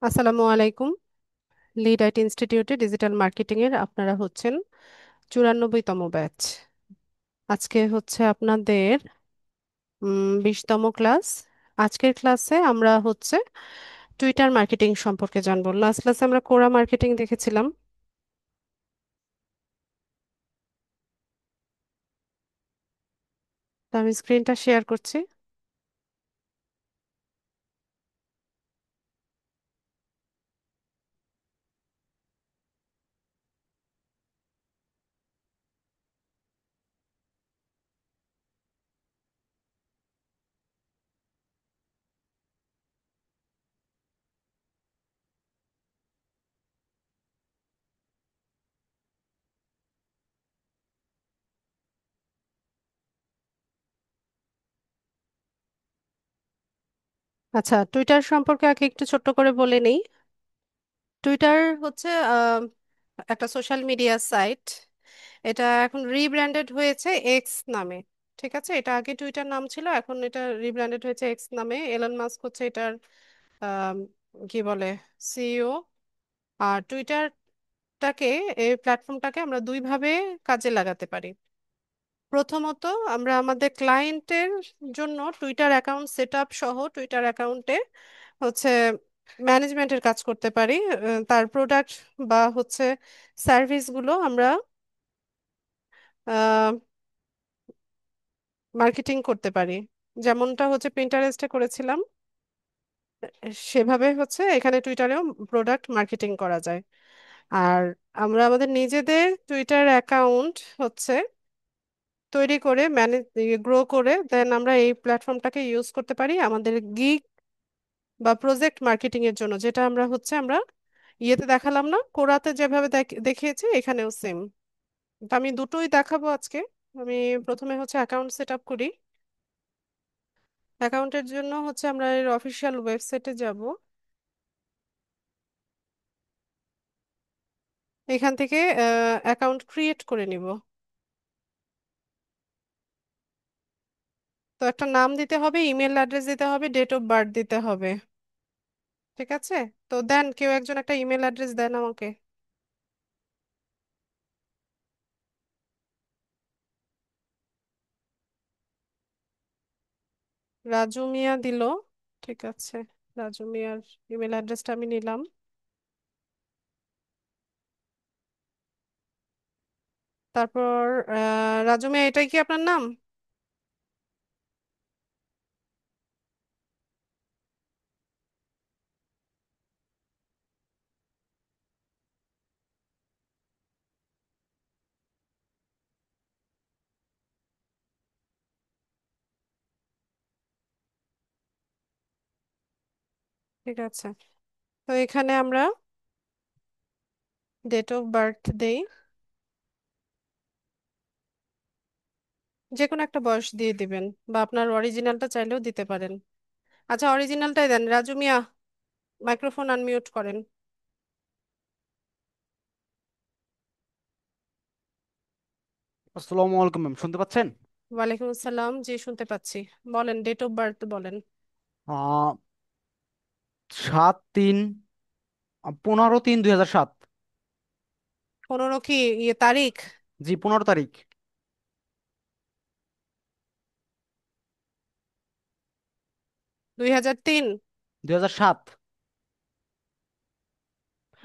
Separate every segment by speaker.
Speaker 1: আসসালামু আলাইকুম। Lead IT ইনস্টিটিউটে ডিজিটাল মার্কেটিং এর আপনারা হচ্ছেন 94তম ব্যাচ। আজকে হচ্ছে আপনাদের 20তম ক্লাস। আজকের ক্লাসে আমরা হচ্ছে টুইটার মার্কেটিং সম্পর্কে জানবো। লাস্ট ক্লাসে আমরা কোরা মার্কেটিং দেখেছিলাম। তো আমি স্ক্রিনটা শেয়ার করছি। আচ্ছা, টুইটার সম্পর্কে আগে একটু ছোট্ট করে বলে নেই। টুইটার হচ্ছে একটা সোশ্যাল মিডিয়া সাইট। এটা এখন রিব্র্যান্ডেড হয়েছে এক্স নামে। ঠিক আছে, এটা আগে টুইটার নাম ছিল, এখন এটা রিব্র্যান্ডেড হয়েছে এক্স নামে। এলন মাস্ক হচ্ছে এটার আম, কি বলে, সিইও। আর টুইটারটাকে, এই প্ল্যাটফর্মটাকে আমরা দুইভাবে কাজে লাগাতে পারি। প্রথমত, আমরা আমাদের ক্লায়েন্টের জন্য টুইটার অ্যাকাউন্ট সেট আপ সহ টুইটার অ্যাকাউন্টে হচ্ছে ম্যানেজমেন্টের কাজ করতে পারি। তার প্রোডাক্ট বা হচ্ছে সার্ভিসগুলো আমরা মার্কেটিং করতে পারি, যেমনটা হচ্ছে পিন্টারেস্টে করেছিলাম। সেভাবে হচ্ছে এখানে টুইটারেও প্রোডাক্ট মার্কেটিং করা যায়। আর আমরা আমাদের নিজেদের টুইটার অ্যাকাউন্ট হচ্ছে তৈরি করে ম্যানেজ গ্রো করে দেন আমরা এই প্ল্যাটফর্মটাকে ইউজ করতে পারি আমাদের গিগ বা প্রজেক্ট মার্কেটিং এর জন্য, যেটা আমরা ইয়েতে দেখালাম না, কোরাতে যেভাবে দেখিয়েছি এখানেও সেম। তো আমি দুটোই দেখাবো আজকে। আমি প্রথমে হচ্ছে অ্যাকাউন্ট সেট আপ করি। অ্যাকাউন্টের জন্য হচ্ছে আমরা এর অফিসিয়াল ওয়েবসাইটে যাব। এখান থেকে অ্যাকাউন্ট ক্রিয়েট করে নিব। তো একটা নাম দিতে হবে, ইমেল অ্যাড্রেস দিতে হবে, ডেট অফ বার্থ দিতে হবে। ঠিক আছে, তো দেন কেউ একজন একটা ইমেল অ্যাড্রেস দেন আমাকে। রাজু মিয়া দিল। ঠিক আছে, রাজু মিয়ার ইমেল অ্যাড্রেসটা আমি নিলাম। তারপর রাজু মিয়া, এটাই কি আপনার নাম? ঠিক আছে, তো এখানে আমরা ডেট অফ বার্থ দেই, যে কোনো একটা বয়স দিয়ে দিবেন, বা আপনার অরিজিনালটা চাইলেও দিতে পারেন। আচ্ছা, অরিজিনালটাই দেন। রাজু মিয়া, মাইক্রোফোন আনমিউট করেন।
Speaker 2: আসসালামু আলাইকুম ম্যাম, শুনতে পাচ্ছেন?
Speaker 1: ওয়ালাইকুম আসসালাম, জি শুনতে পাচ্ছি। বলেন, ডেট অফ বার্থ বলেন।
Speaker 2: 7/3, 15/3/2007।
Speaker 1: 15 কি ইয়ে তারিখ?
Speaker 2: জি, 15 তারিখ।
Speaker 1: 2003?
Speaker 2: 2007।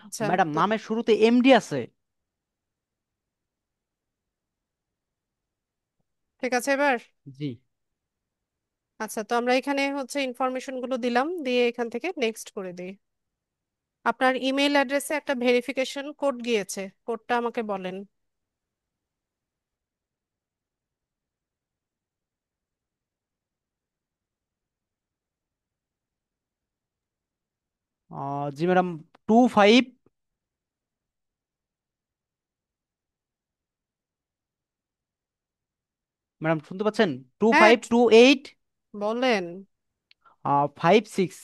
Speaker 1: আচ্ছা,
Speaker 2: ম্যাডাম,
Speaker 1: তো
Speaker 2: নামের শুরুতে এমডি আছে।
Speaker 1: ঠিক আছে এবার।
Speaker 2: জি।
Speaker 1: আচ্ছা, তো আমরা এখানে হচ্ছে ইনফরমেশন গুলো দিলাম, দিয়ে এখান থেকে নেক্সট করে দিই। আপনার ইমেল অ্যাড্রেসে একটা ভেরিফিকেশন কোড গিয়েছে, কোডটা আমাকে বলেন।
Speaker 2: জি ম্যাডাম, 25। ম্যাডাম শুনতে পাচ্ছেন? টু
Speaker 1: হ্যাঁ,
Speaker 2: ফাইভ টু এইট
Speaker 1: বলেন।
Speaker 2: 56।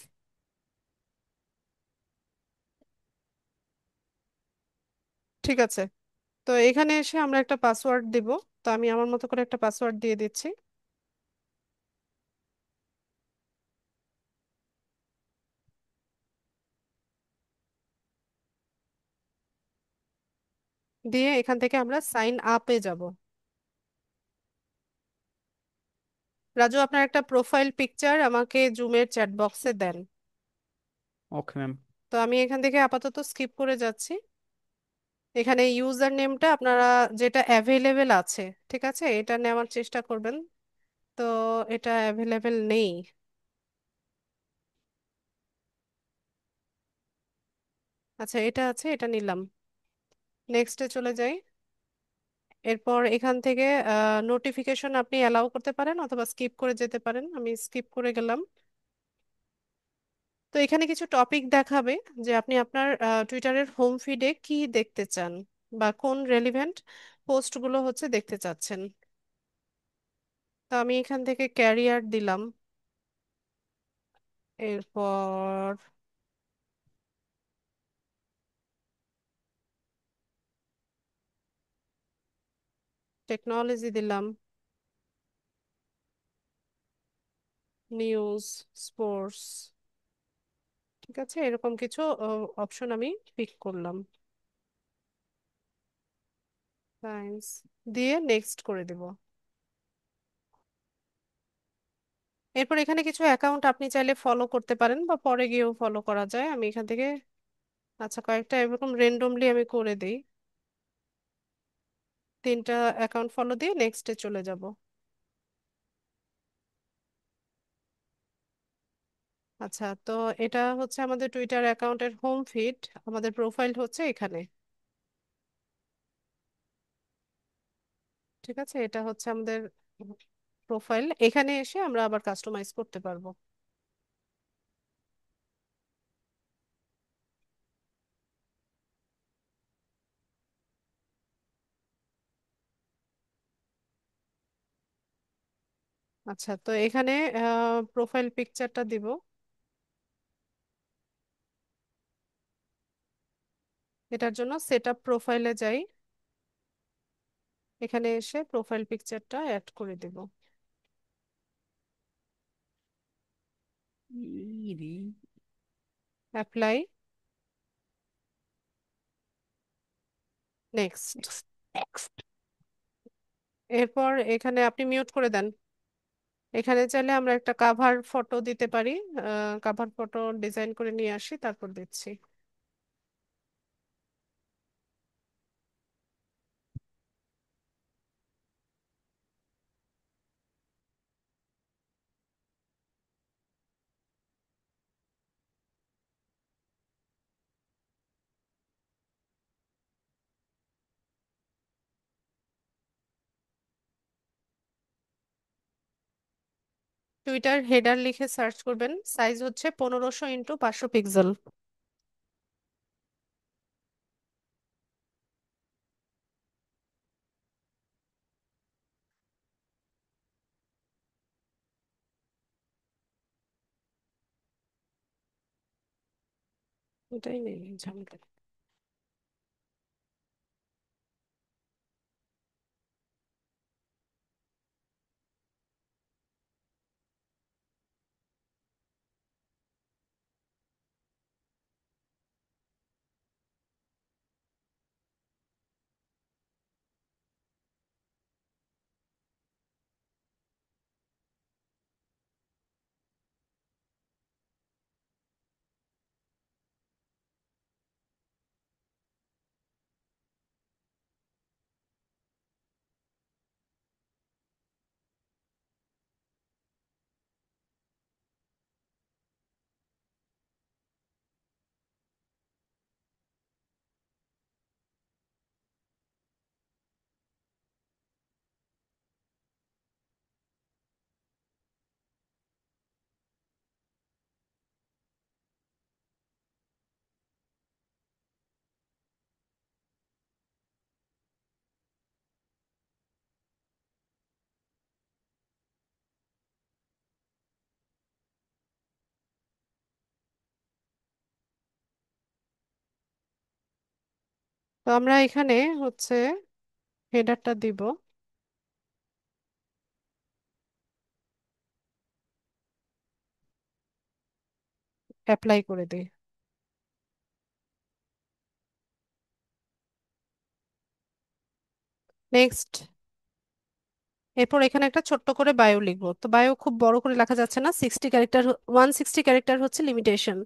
Speaker 1: ঠিক আছে, তো এখানে এসে আমরা একটা পাসওয়ার্ড দিব। তো আমি আমার মতো করে একটা পাসওয়ার্ড দিয়ে দিচ্ছি। দিয়ে এখান থেকে আমরা সাইন আপে যাব। রাজু, আপনার একটা প্রোফাইল পিকচার আমাকে জুমের চ্যাট বক্সে দেন।
Speaker 2: Okay ma'am.
Speaker 1: তো আমি এখান থেকে আপাতত স্কিপ করে যাচ্ছি। এখানে ইউজার নেমটা আপনারা যেটা অ্যাভেলেবেল আছে, ঠিক আছে, এটা নেওয়ার চেষ্টা করবেন। তো এটা অ্যাভেলেবেল নেই। আচ্ছা, এটা আছে, এটা নিলাম। নেক্সটে চলে যাই। এরপর এখান থেকে নোটিফিকেশন আপনি অ্যালাউ করতে পারেন অথবা স্কিপ করে যেতে পারেন, আমি স্কিপ করে গেলাম। তো এখানে কিছু টপিক দেখাবে যে আপনি আপনার টুইটারের হোম ফিডে কি দেখতে চান বা কোন রেলিভেন্ট পোস্টগুলো হচ্ছে দেখতে চাচ্ছেন। তো আমি এখান থেকে ক্যারিয়ার দিলাম। এরপর টেকনোলজি দিলাম। নিউজ, স্পোর্টস, ঠিক আছে, এরকম কিছু অপশন আমি পিক করলাম। সায়েন্স দিয়ে নেক্সট করে দেব। এরপর এখানে কিছু অ্যাকাউন্ট আপনি চাইলে ফলো করতে পারেন বা পরে গিয়েও ফলো করা যায়, আমি এখান থেকে আচ্ছা কয়েকটা এরকম রেন্ডমলি আমি করে দিই। 3টা অ্যাকাউন্ট ফলো দিয়ে নেক্সটে চলে যাব। আচ্ছা, তো এটা হচ্ছে আমাদের টুইটার অ্যাকাউন্টের হোম ফিড। আমাদের প্রোফাইল হচ্ছে এখানে, ঠিক আছে, এটা হচ্ছে আমাদের প্রোফাইল। এখানে এসে আমরা আবার কাস্টমাইজ করতে পারবো। আচ্ছা, তো এখানে প্রোফাইল পিকচারটা দিব। এটার জন্য সেট আপ প্রোফাইলে যাই। এখানে এসে প্রোফাইল পিকচারটা অ্যাড করে দিব।
Speaker 2: ইরি।
Speaker 1: Apply, next.
Speaker 2: Next next.
Speaker 1: এরপর এখানে আপনি মিউট করে দেন। এখানে চাইলে আমরা একটা কাভার ফটো দিতে পারি। কাভার ফটো ডিজাইন করে নিয়ে আসি, তারপর দিচ্ছি। টুইটার হেডার লিখে সার্চ করবেন, সাইজ হচ্ছে 1500 × 500 পিক্সেল। এটাই নেই ঝামেলা। তো আমরা এখানে হচ্ছে হেডারটা দিব। অ্যাপ্লাই করে দিই। নেক্সট। এরপর এখানে একটা ছোট্ট করে বায়ো লিখবো, তো বায়ো খুব বড় করে লেখা যাচ্ছে না, 60 ক্যারেক্টার, 160 ক্যারেক্টার হচ্ছে লিমিটেশন।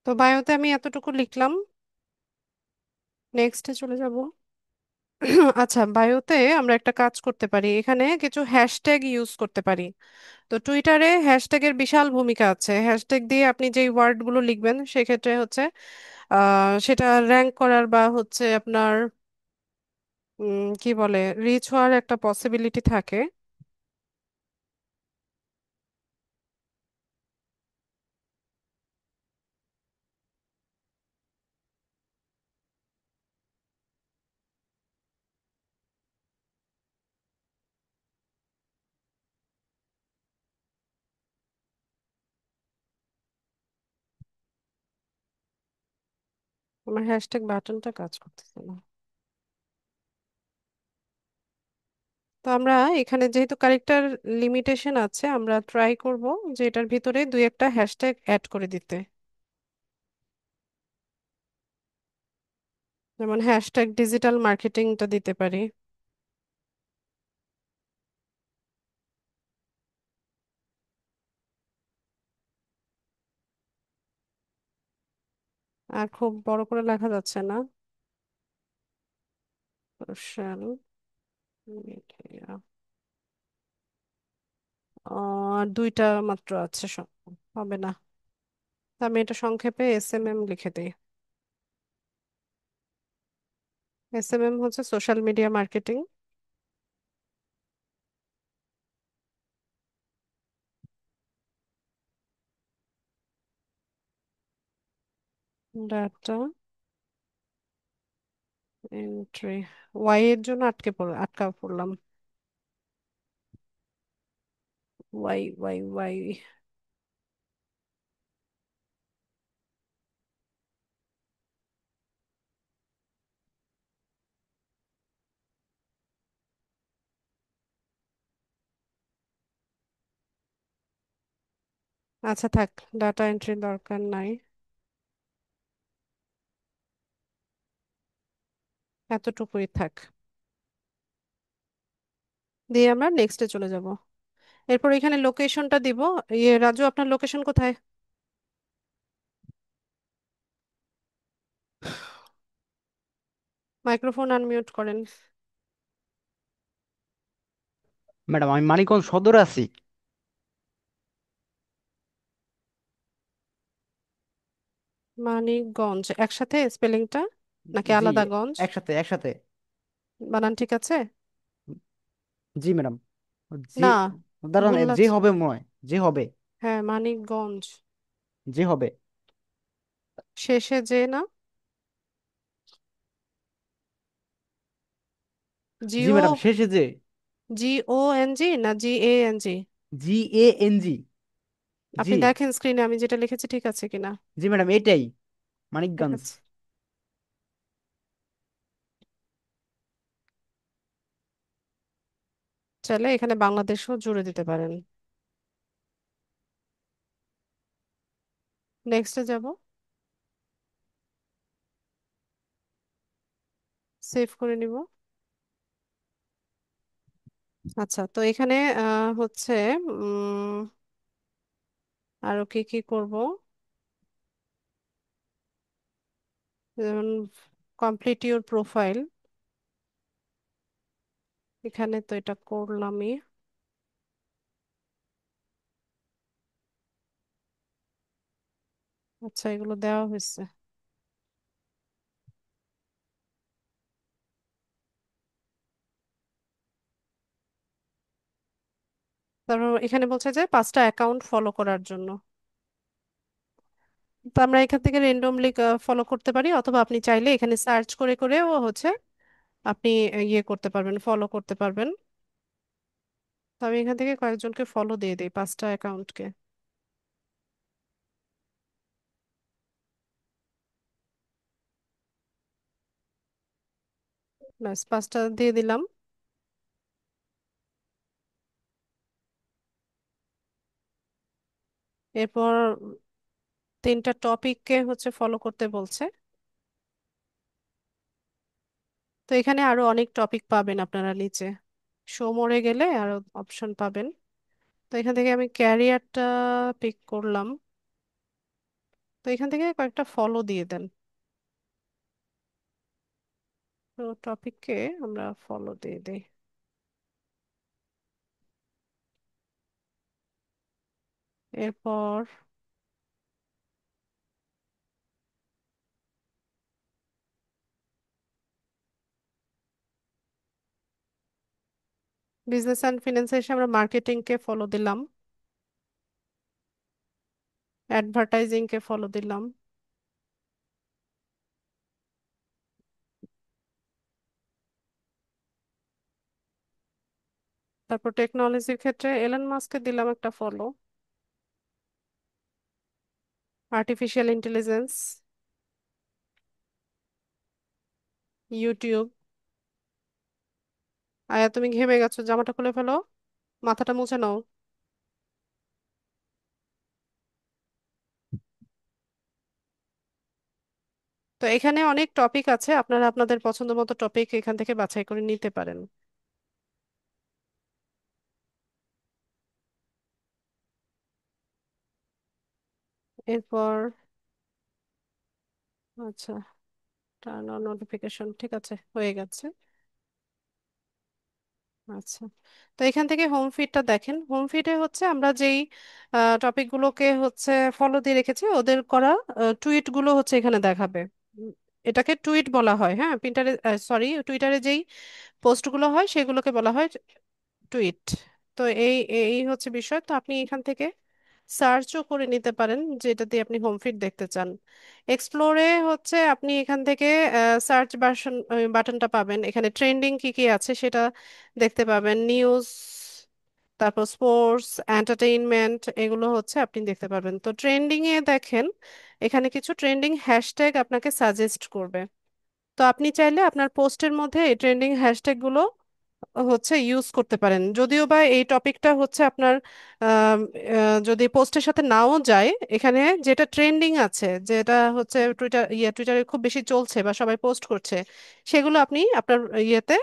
Speaker 1: তো বায়োতে আমি এতটুকু লিখলাম। নেক্সটে চলে যাব। আচ্ছা, বায়োতে আমরা একটা কাজ করতে পারি, এখানে কিছু হ্যাশট্যাগ ইউজ করতে পারি। তো টুইটারে হ্যাশট্যাগের বিশাল ভূমিকা আছে, হ্যাশট্যাগ দিয়ে আপনি যেই ওয়ার্ডগুলো লিখবেন সেক্ষেত্রে হচ্ছে সেটা র্যাঙ্ক করার বা হচ্ছে আপনার কি বলে, রিচ হওয়ার একটা পসিবিলিটি থাকে। আমার হ্যাশট্যাগ বাটনটা কাজ করতেছে না। তো আমরা এখানে যেহেতু কারেক্টার লিমিটেশন আছে, আমরা ট্রাই করব যে এটার ভিতরে দুই একটা হ্যাশট্যাগ অ্যাড করে দিতে। যেমন হ্যাশট্যাগ ডিজিটাল মার্কেটিংটা দিতে পারি। আর খুব বড় করে লেখা যাচ্ছে না। সোশ্যাল মিডিয়া, দুইটা মাত্র আছে, হবে না। তো আমি এটা সংক্ষেপে SMM লিখে দিই। SMM হচ্ছে social media marketing. Data entry, Y এর জন্য আটকা পড়লাম। Y Y Y. আচ্ছা থাক, ডাটা এন্ট্রি দরকার নাই, এতটুকুই থাক। দিয়ে আমরা নেক্সটে চলে যাব। এরপর এখানে লোকেশনটা দিব। রাজু, আপনার লোকেশন কোথায়? মাইক্রোফোন আনমিউট করেন।
Speaker 2: ম্যাডাম আমি মানিকগঞ্জ সদরে আছি।
Speaker 1: মানিকগঞ্জ একসাথে স্পেলিংটা নাকি
Speaker 2: জি,
Speaker 1: আলাদা গঞ্জ?
Speaker 2: একসাথে একসাথে।
Speaker 1: বানান ঠিক আছে?
Speaker 2: জি ম্যাডাম। জি।
Speaker 1: না,
Speaker 2: দাঁড়ান,
Speaker 1: ভুল
Speaker 2: যে
Speaker 1: আছে।
Speaker 2: হবে মনে হয়, যে হবে।
Speaker 1: হ্যাঁ, মানিকগঞ্জ।
Speaker 2: যে হবে।
Speaker 1: শেষে যে না?
Speaker 2: জি
Speaker 1: জিও,
Speaker 2: ম্যাডাম, শেষে যে।
Speaker 1: GONG না GANG?
Speaker 2: GANG। জি।
Speaker 1: আপনি দেখেন স্ক্রিনে আমি যেটা লিখেছি ঠিক আছে কিনা।
Speaker 2: জি ম্যাডাম, এটাই
Speaker 1: ঠিক
Speaker 2: মানিকগঞ্জ।
Speaker 1: আছে। চাইলে এখানে বাংলাদেশও জুড়ে দিতে পারেন। নেক্সটে যাব, সেভ করে নিব। আচ্ছা, তো এখানে হচ্ছে উম আরো কি কি করব, যেমন কমপ্লিট ইউর প্রোফাইল, এখানে তো এটা করলামই। আচ্ছা, এগুলো দেওয়া হয়েছে। তারপর এখানে বলছে যে 5টা অ্যাকাউন্ট ফলো করার জন্য। তো আমরা এখান থেকে রেন্ডমলি ফলো করতে পারি, অথবা আপনি চাইলে এখানে সার্চ করে করেও হচ্ছে আপনি ইয়ে করতে পারবেন, ফলো করতে পারবেন। তো আমি এখান থেকে কয়েকজনকে ফলো দিয়ে দিই, 5টা অ্যাকাউন্টকে। ব্যাস, 5টা দিয়ে দিলাম। এরপর 3টা টপিককে হচ্ছে ফলো করতে বলছে। তো এখানে আরো অনেক টপিক পাবেন আপনারা নিচে, শো মোরে গেলে আরো অপশন পাবেন। তো এখান থেকে আমি ক্যারিয়ারটা পিক করলাম। তো এখান থেকে কয়েকটা ফলো দিয়ে দেন। তো টপিককে আমরা ফলো দিয়ে দিই। এরপর বিজনেস অ্যান্ড ফিনান্সে এসে আমরা মার্কেটিংকে ফলো দিলাম, অ্যাডভার্টাইজিংকে ফলো দিলাম। তারপর টেকনোলজির ক্ষেত্রে এলন মাস্ককে দিলাম একটা ফলো, আর্টিফিশিয়াল ইন্টেলিজেন্স, ইউটিউব। আয়া, তুমি ঘেমে গেছো, জামাটা খুলে ফেলো, মাথাটা মুছে নাও। তো এখানে অনেক টপিক আছে, আপনারা আপনাদের পছন্দ মতো টপিক এখান থেকে বাছাই করে নিতে পারেন। এরপর আচ্ছা, টার্ন অন নোটিফিকেশন, ঠিক আছে, হয়ে গেছে। আচ্ছা, তো এখান থেকে হোম ফিডটা দেখেন। হোম ফিডে হচ্ছে আমরা যেই টপিকগুলোকে হচ্ছে ফলো দিয়ে রেখেছি, ওদের করা টুইট গুলো হচ্ছে এখানে দেখাবে। উম, এটাকে টুইট বলা হয়, হ্যাঁ, প্রিন্টারে, সরি, টুইটারে যেই পোস্টগুলো হয় সেগুলোকে বলা হয় টুইট। তো এই এই হচ্ছে বিষয়। তো আপনি এখান থেকে সার্চও করে নিতে পারেন যেটা দিয়ে আপনি হোম ফিড দেখতে চান। এক্সপ্লোরে হচ্ছে আপনি এখান থেকে সার্চ বাটনটা পাবেন, এখানে ট্রেন্ডিং কি কি আছে সেটা দেখতে পাবেন, নিউজ, তারপর স্পোর্টস, এন্টারটেইনমেন্ট, এগুলো হচ্ছে আপনি দেখতে পারবেন। তো ট্রেন্ডিং এ দেখেন, এখানে কিছু ট্রেন্ডিং হ্যাশট্যাগ আপনাকে সাজেস্ট করবে। তো আপনি চাইলে আপনার পোস্টের মধ্যে এই ট্রেন্ডিং হ্যাশট্যাগ গুলো হচ্ছে ইউজ করতে পারেন, যদিও বা এই টপিকটা হচ্ছে আপনার যদি পোস্টের সাথে নাও যায়, এখানে যেটা ট্রেন্ডিং আছে, যেটা হচ্ছে টুইটারে খুব বেশি চলছে বা সবাই পোস্ট করছে, সেগুলো আপনি আপনার ইয়েতে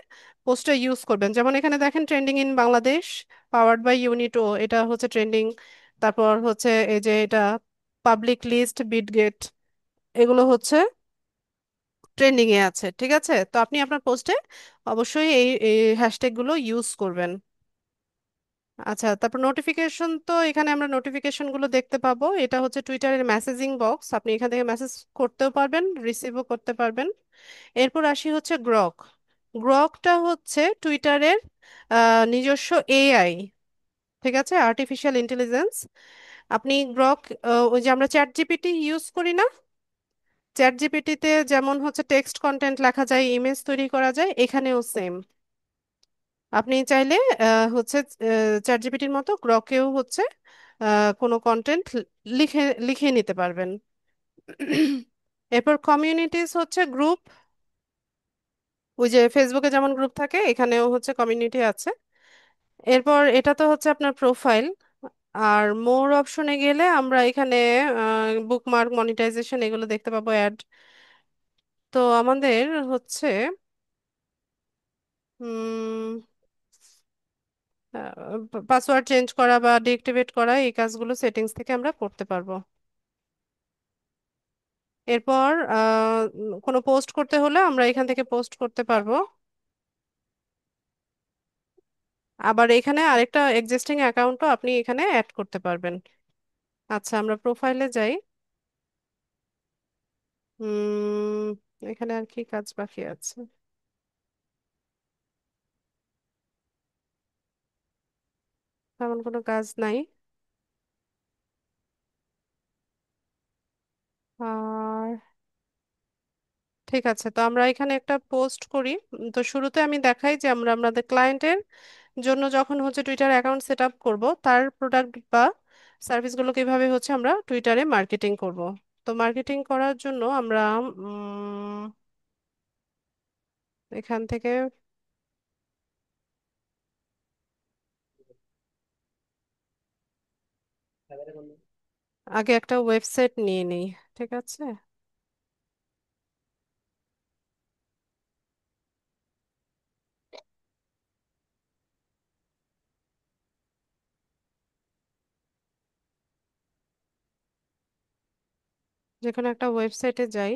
Speaker 1: পোস্টে ইউজ করবেন। যেমন এখানে দেখেন, trending in Bangladesh, powered by ইউনিটো, এটা হচ্ছে ট্রেন্ডিং। তারপর হচ্ছে এই যে এটা পাবলিক লিস্ট, বিটগেট, এগুলো হচ্ছে ট্রেন্ডিং এ আছে, ঠিক আছে। তো আপনি আপনার পোস্টে অবশ্যই এই হ্যাশট্যাগ গুলো ইউজ করবেন। আচ্ছা, তারপর নোটিফিকেশন, তো এখানে আমরা নোটিফিকেশন গুলো দেখতে পাবো। এটা হচ্ছে টুইটারের মেসেজিং বক্স, আপনি এখান থেকে মেসেজ করতেও পারবেন, রিসিভও করতে পারবেন। এরপর আসি হচ্ছে গ্রক। গ্রকটা হচ্ছে টুইটারের নিজস্ব এআই, ঠিক আছে, আর্টিফিশিয়াল ইন্টেলিজেন্স। আপনি গ্রক, ওই যে আমরা চ্যাট জিপিটি ইউজ করি না, চ্যাট জিপিটিতে যেমন হচ্ছে টেক্সট কন্টেন্ট লেখা যায়, ইমেজ তৈরি করা যায়, এখানেও সেম। আপনি চাইলে হচ্ছে চ্যাট জিপিটির মতো গ্রকেও হচ্ছে কোনো কন্টেন্ট লিখে লিখে নিতে পারবেন। এরপর কমিউনিটিস হচ্ছে গ্রুপ, ওই যে ফেসবুকে যেমন গ্রুপ থাকে, এখানেও হচ্ছে কমিউনিটি আছে। এরপর এটা তো হচ্ছে আপনার প্রোফাইল। আর মোর অপশনে গেলে আমরা এখানে বুকমার্ক, মনিটাইজেশন এগুলো দেখতে পাবো, অ্যাড। তো আমাদের হচ্ছে পাসওয়ার্ড চেঞ্জ করা বা ডিএক্টিভেট করা এই কাজগুলো সেটিংস থেকে আমরা করতে পারবো। এরপর কোনো পোস্ট করতে হলে আমরা এখান থেকে পোস্ট করতে পারবো। আবার এখানে আরেকটা এক্সিস্টিং অ্যাকাউন্টও আপনি এখানে অ্যাড করতে পারবেন। আচ্ছা, আমরা প্রোফাইলে যাই। হুম, এখানে আর কি কাজ বাকি আছে? তেমন কোনো কাজ নাই। আর ঠিক আছে, তো আমরা এখানে একটা পোস্ট করি। তো শুরুতে আমি দেখাই যে আমরা আমাদের ক্লায়েন্টের জন্য যখন হচ্ছে টুইটার অ্যাকাউন্ট সেট আপ করবো, তার প্রোডাক্ট বা সার্ভিসগুলো কিভাবে হচ্ছে আমরা টুইটারে মার্কেটিং করব। তো মার্কেটিং করার জন্য আমরা এখান থেকে আগে একটা ওয়েবসাইট নিয়ে নিই। ঠিক আছে, যে কোনো একটা ওয়েবসাইটে যাই।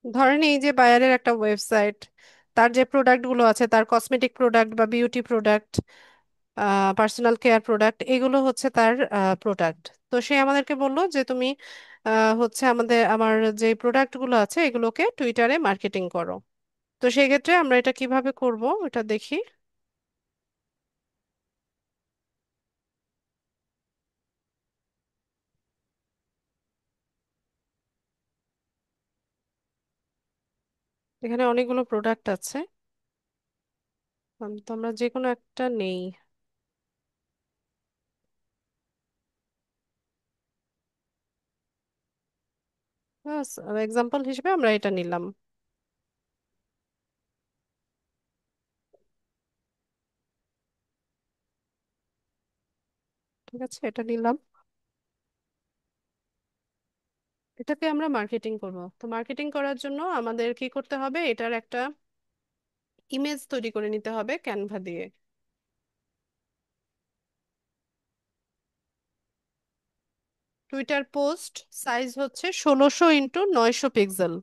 Speaker 1: ধরেন এই যে বায়ারের একটা ওয়েবসাইট, তার যে প্রোডাক্টগুলো আছে, তার কসমেটিক প্রোডাক্ট বা beauty product, personal care product, এগুলো হচ্ছে তার প্রোডাক্ট। তো সে আমাদেরকে বললো যে তুমি হচ্ছে আমার যে প্রোডাক্টগুলো আছে এগুলোকে টুইটারে মার্কেটিং করো। তো সেই ক্ষেত্রে আমরা এটা কিভাবে করব এটা দেখি। এখানে অনেকগুলো প্রোডাক্ট আছে। তো আমরা যে কোনো একটা নেই। এক্সাম্পল হিসেবে আমরা এটা নিলাম। ঠিক আছে, এটা নিলাম। এটাকে আমরা মার্কেটিং করব। তো মার্কেটিং করার জন্য আমাদের কি করতে হবে, এটার একটা ইমেজ তৈরি করে নিতে হবে ক্যানভা দিয়ে। টুইটার পোস্ট সাইজ হচ্ছে 1600 × 900 পিক্সেল।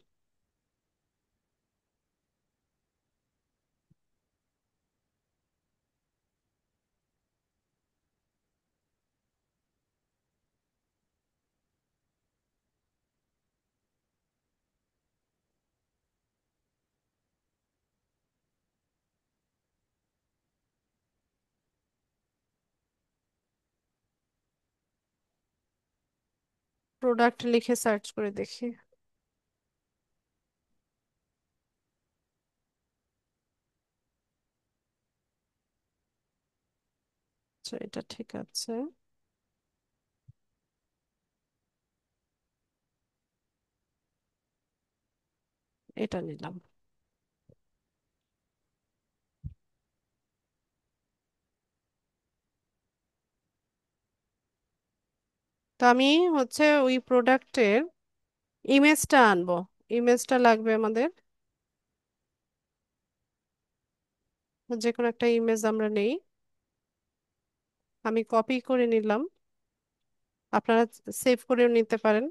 Speaker 1: প্রোডাক্ট লিখে সার্চ করে দেখি। আচ্ছা, এটা ঠিক আছে। এটা নিলাম। তো আমি হচ্ছে ওই প্রোডাক্টের ইমেজটা আনবো। ইমেজটা লাগবে আমাদের। যে কোনো একটা ইমেজ আমরা নেই। আমি কপি করে নিলাম, আপনারা সেভ করেও নিতে পারেন।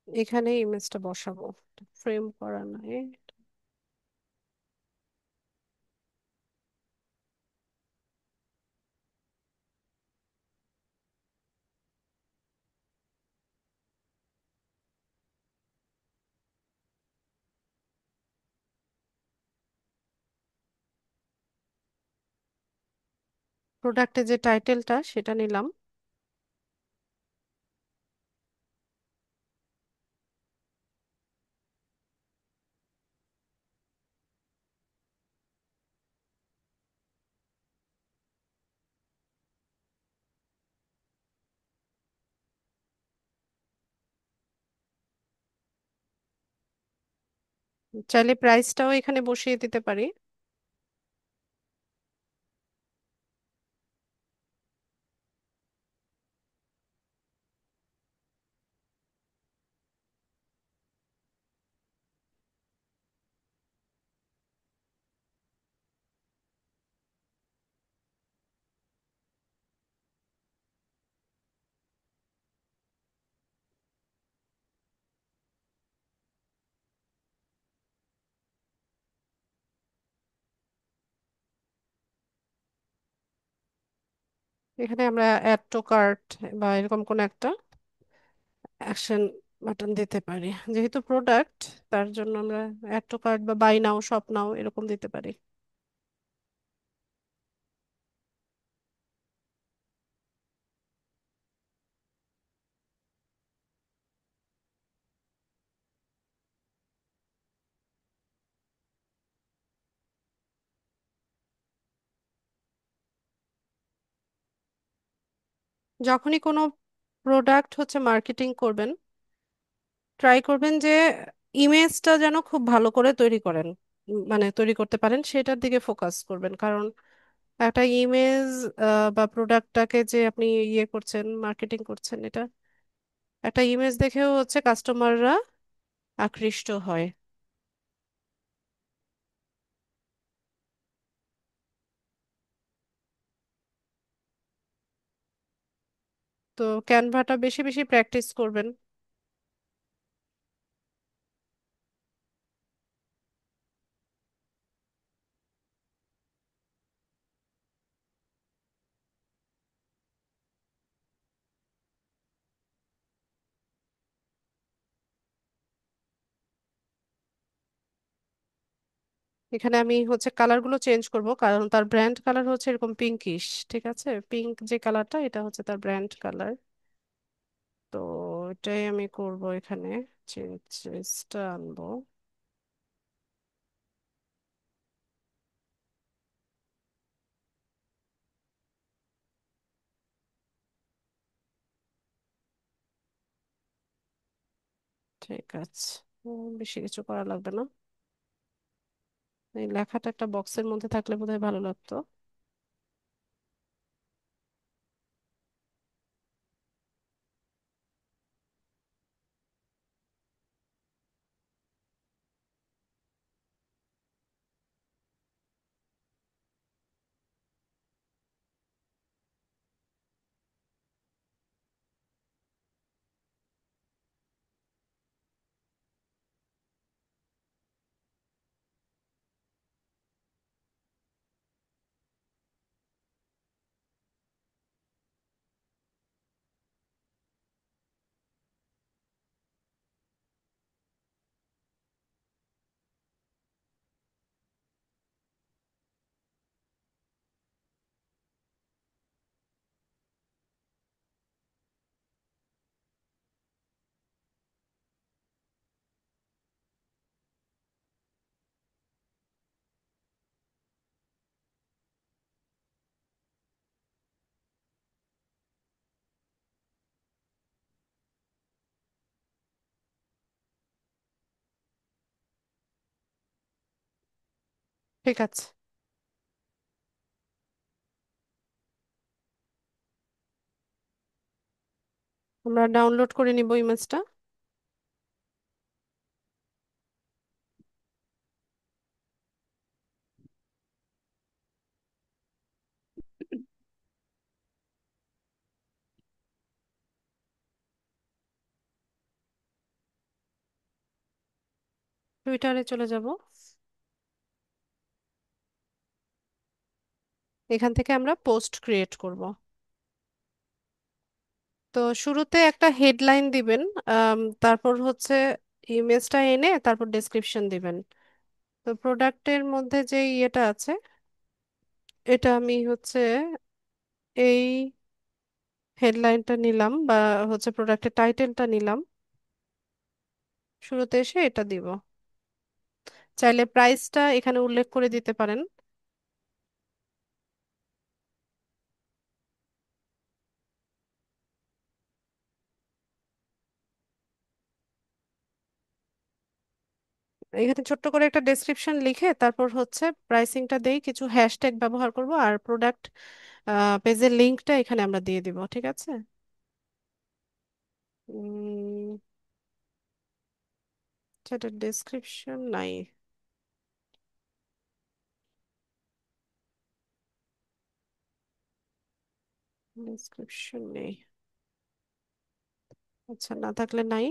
Speaker 1: এখানে ইমেজটা বসাবো, ফ্রেম করা নাই। প্রোডাক্টের যে টাইটেলটা সেটা নিলাম। চাইলে প্রাইসটাও এখানে বসিয়ে দিতে পারি। এখানে আমরা অ্যাড টু কার্ট বা এরকম কোন একটা অ্যাকশন বাটন দিতে পারি। যেহেতু প্রোডাক্ট, তার জন্য আমরা অ্যাড টু কার্ট বা বাই নাও শপ নাও এরকম দিতে পারি। যখনই কোনো প্রোডাক্ট হচ্ছে মার্কেটিং করবেন, ট্রাই করবেন যে ইমেজটা যেন খুব ভালো করে তৈরি করেন, মানে তৈরি করতে পারেন সেটার দিকে ফোকাস করবেন। কারণ একটা ইমেজ বা প্রোডাক্টটাকে যে আপনি ইয়ে করছেন, মার্কেটিং করছেন, এটা একটা ইমেজ দেখেও হচ্ছে কাস্টমাররা আকৃষ্ট হয়। তো ক্যানভাটা বেশি বেশি প্র্যাকটিস করবেন। এখানে আমি হচ্ছে কালারগুলো চেঞ্জ করব, কারণ তার ব্র্যান্ড কালার হচ্ছে এরকম পিঙ্কিশ। ঠিক আছে, পিঙ্ক যে কালারটা, এটা হচ্ছে তার ব্র্যান্ড কালার। তো এটাই আমি করব এখানে, চেঞ্জটা আনবো। ঠিক আছে, বেশি কিছু করা লাগবে না। এই লেখাটা একটা বক্সের মধ্যে থাকলে বোধহয় ভালো লাগতো। ঠিক আছে, আমরা ডাউনলোড করে নিব ইমেজটা। টুইটারে চলে যাব। এখান থেকে আমরা পোস্ট ক্রিয়েট করব। তো শুরুতে একটা হেডলাইন দিবেন। তারপর হচ্ছে ইমেজটা এনে তারপর ডেসক্রিপশন দিবেন। তো প্রোডাক্টের মধ্যে যে ইয়েটা আছে, এটা আমি হচ্ছে এই হেডলাইনটা নিলাম, বা হচ্ছে প্রোডাক্টের টাইটেলটা নিলাম। শুরুতে এসে এটা দিব। চাইলে প্রাইসটা এখানে উল্লেখ করে দিতে পারেন। এখানে ছোট্ট করে একটা ডেসক্রিপশন লিখে তারপর হচ্ছে প্রাইসিংটা দেই, কিছু হ্যাশট্যাগ ব্যবহার করব, আর প্রোডাক্ট পেজের লিংকটা এখানে আমরা দিয়ে দিব। ঠিক আছে। সেটা ডেসক্রিপশন নাই। ডেসক্রিপশন নেই। আচ্ছা, না থাকলে নাই।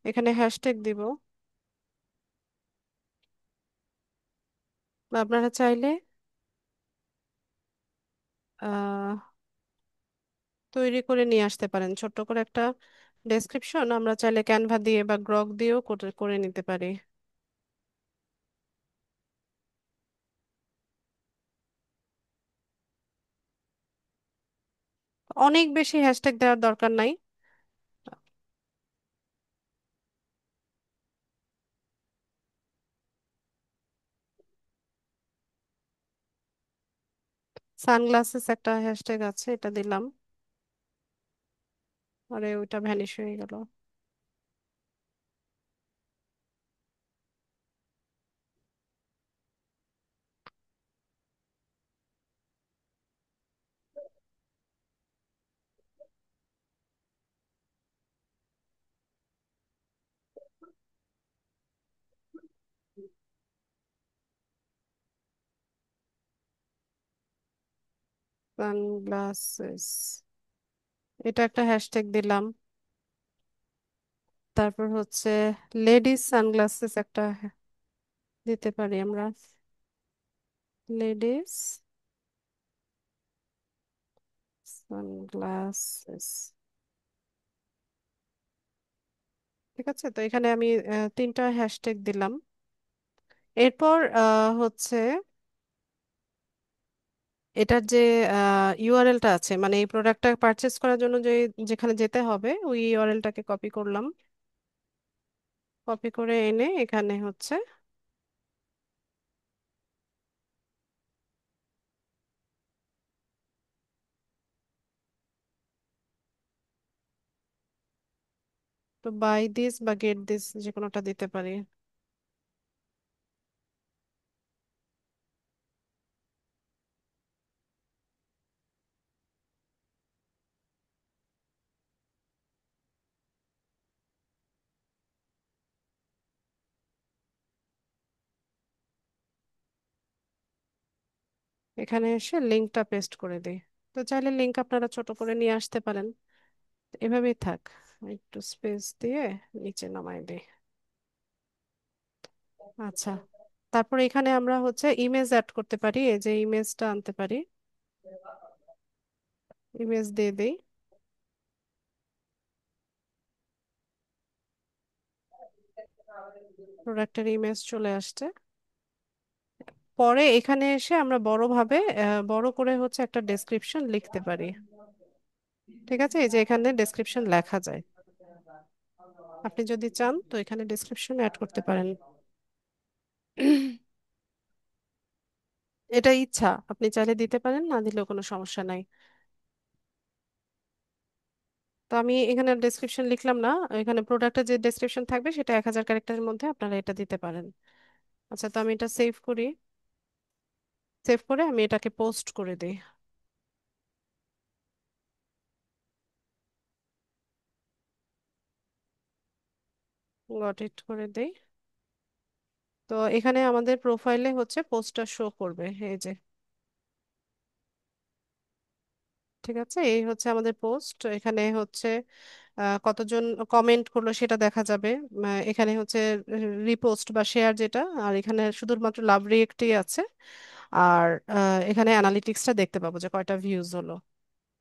Speaker 1: এখানে হ্যাশট্যাগ দিব। বা আপনারা চাইলে আহ তৈরি করে নিয়ে আসতে পারেন ছোট্ট করে একটা ডেসক্রিপশন। আমরা চাইলে ক্যানভা দিয়ে বা গ্রক দিয়েও করে করে নিতে পারি। অনেক বেশি হ্যাশট্যাগ দেওয়ার দরকার নাই। সানগ্লাসেস একটা হ্যাশট্যাগ আছে, এটা দিলাম। আরে ওইটা ভ্যানিশ হয়ে গেল। সানগ্লাসেস, এটা একটা হ্যাশট্যাগ দিলাম। তারপর হচ্ছে লেডিস সানগ্লাসেস একটা দিতে পারি আমরা। Ladies sunglasses. ঠিক আছে, তো এখানে আমি তিনটা হ্যাশট্যাগ দিলাম। এরপর হচ্ছে এটার যে ইউআরএলটা আছে, মানে এই প্রোডাক্টটা পারচেস করার জন্য যে যেখানে যেতে হবে ওই ইউআরএলটাকে কপি করলাম। কপি করে এনে এখানে হচ্ছে তো বাই দিস বা গেট দিস যে কোনোটা দিতে পারি। এখানে এসে লিঙ্কটা পেস্ট করে দিই। তো চাইলে লিঙ্ক আপনারা ছোট করে নিয়ে আসতে পারেন। এভাবেই থাক। একটু স্পেস দিয়ে নিচে নামাই দিই। আচ্ছা, তারপর এখানে আমরা হচ্ছে ইমেজ অ্যাড করতে পারি। এই যে ইমেজটা আনতে পারি, ইমেজ দিয়ে দিই। প্রোডাক্টের ইমেজ চলে আসছে। পরে এখানে এসে আমরা বড়ভাবে বড় করে হচ্ছে একটা ডেসক্রিপশন লিখতে পারি। ঠিক আছে, এই যে এখানে ডেসক্রিপশন লেখা যায়। আপনি যদি চান তো এখানে ডেসক্রিপশন অ্যাড করতে পারেন। এটা ইচ্ছা, আপনি চাইলে দিতে পারেন, না দিলেও কোনো সমস্যা নাই। তো আমি এখানে ডেসক্রিপশন লিখলাম না। এখানে প্রোডাক্টের যে ডেসক্রিপশন থাকবে সেটা 1000 ক্যারেক্টারের মধ্যে আপনারা এটা দিতে পারেন। আচ্ছা, তো আমি এটা সেভ করি। সেভ করে আমি এটাকে পোস্ট করে দিই। গট ইট করে দিই। তো এখানে আমাদের প্রোফাইলে হচ্ছে পোস্টটা শো করবে, এই যে। ঠিক আছে, এই হচ্ছে আমাদের পোস্ট। এখানে হচ্ছে কতজন কমেন্ট করলো সেটা দেখা যাবে। এখানে হচ্ছে রিপোস্ট বা শেয়ার যেটা, আর এখানে শুধুমাত্র লাভ রিয়েক্টই আছে। আর এখানে অ্যানালিটিক্সটা দেখতে পাবো যে কয়টা ভিউজ হলো।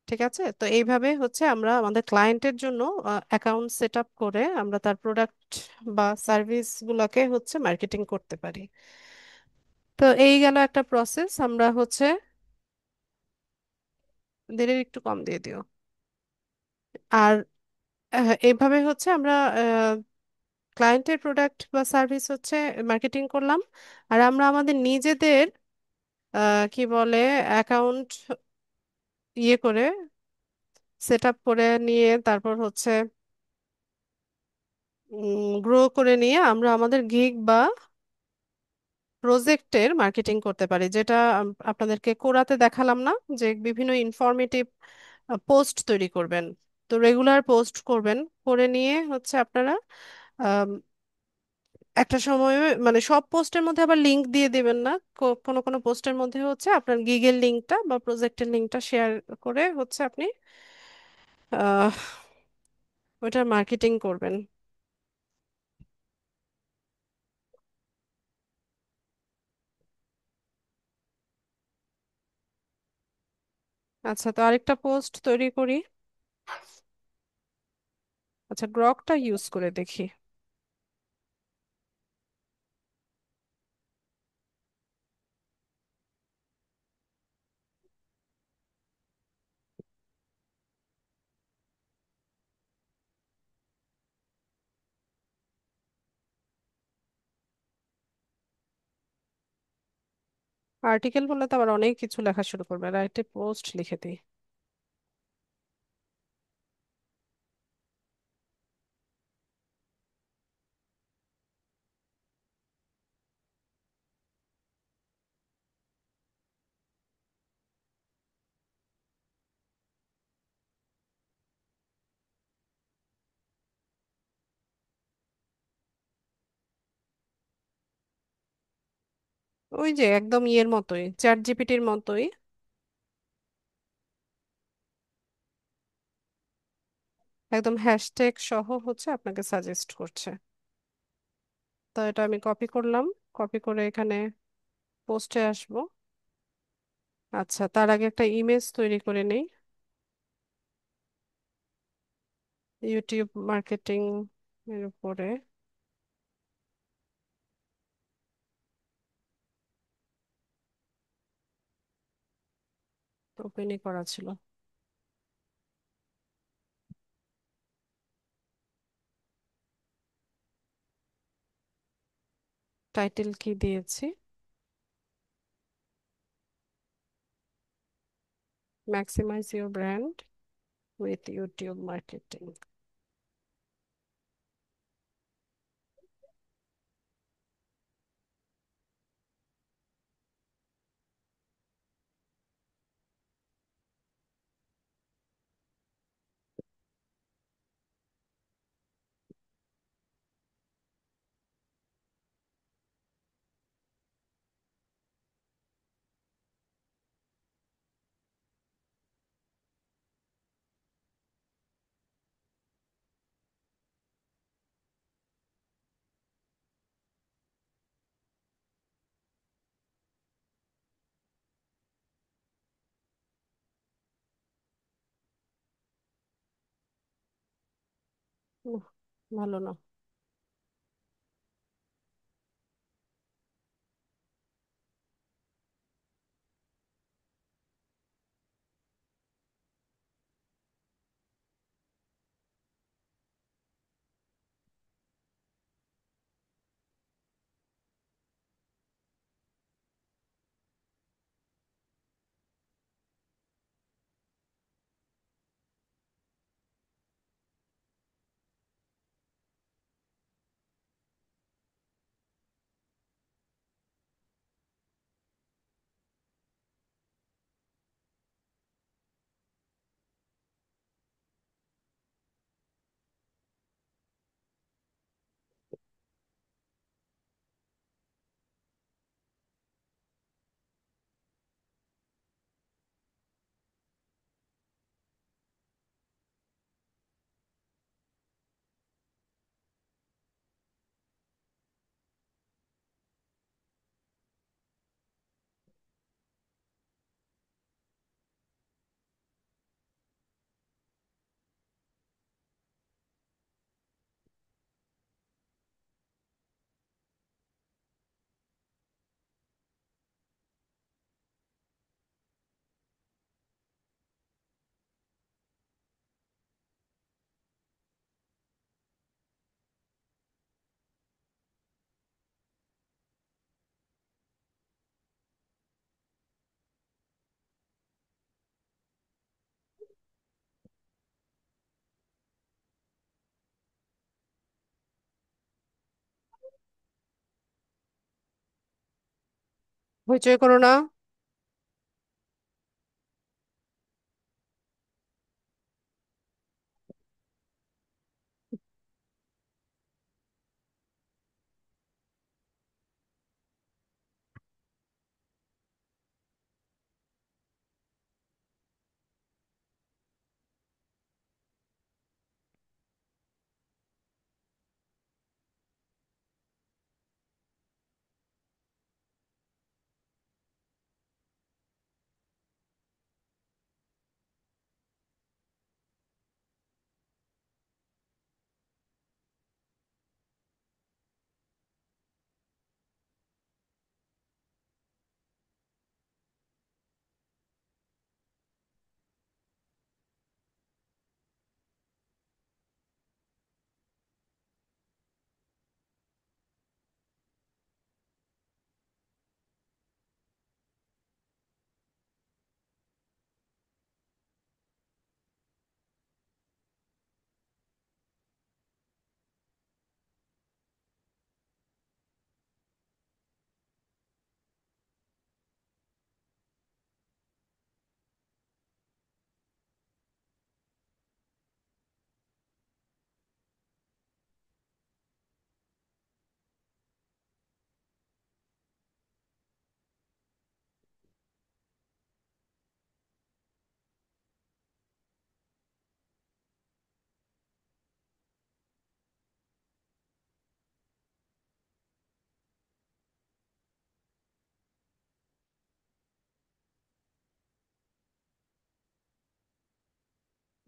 Speaker 1: ঠিক আছে, তো এইভাবে হচ্ছে আমরা আমাদের ক্লায়েন্টের জন্য অ্যাকাউন্ট সেট আপ করে আমরা তার প্রোডাক্ট বা সার্ভিস গুলাকে হচ্ছে মার্কেটিং করতে পারি। তো এই গেল একটা প্রসেস। আমরা হচ্ছে দেরির একটু কম দিয়ে দিও। আর এইভাবে হচ্ছে আমরা ক্লায়েন্টের প্রোডাক্ট বা সার্ভিস হচ্ছে মার্কেটিং করলাম। আর আমরা আমাদের নিজেদের কি বলে অ্যাকাউন্ট ইয়ে করে সেট আপ করে নিয়ে তারপর হচ্ছে গ্রো করে নিয়ে আমরা আমাদের গিগ বা প্রজেক্টের মার্কেটিং করতে পারি, যেটা আপনাদেরকে কোরাতে দেখালাম না, যে বিভিন্ন ইনফরমেটিভ পোস্ট তৈরি করবেন। তো রেগুলার পোস্ট করবেন, করে নিয়ে হচ্ছে আপনারা আম, একটা সময় মানে সব পোস্টের মধ্যে আবার লিংক দিয়ে দিবেন না। কোনো কোনো পোস্টের মধ্যে হচ্ছে আপনার গিগের লিংকটা বা প্রজেক্টের লিংকটা শেয়ার করে হচ্ছে আপনি আহ ওইটার মার্কেটিং করবেন। আচ্ছা, তো আরেকটা পোস্ট তৈরি করি। আচ্ছা, গ্রকটা ইউজ করে দেখি। আর্টিকেল বললে তো আবার অনেক কিছু লেখা শুরু করবে, রাইটে পোস্ট লিখে দিই। ওই যে একদম ইয়ের মতোই, চ্যাট জিপিটির মতোই, একদম হ্যাশট্যাগ সহ হচ্ছে আপনাকে সাজেস্ট করছে। তো এটা আমি কপি করলাম, কপি করে এখানে পোস্টে আসব। আচ্ছা, তার আগে একটা ইমেজ তৈরি করে নেই। ইউটিউব মার্কেটিং এর উপরে ওপেনই করা ছিল। টাইটেল কি দিয়েছি? Maximise your brand with YouTube marketing. ভালো না। হইচই করো না।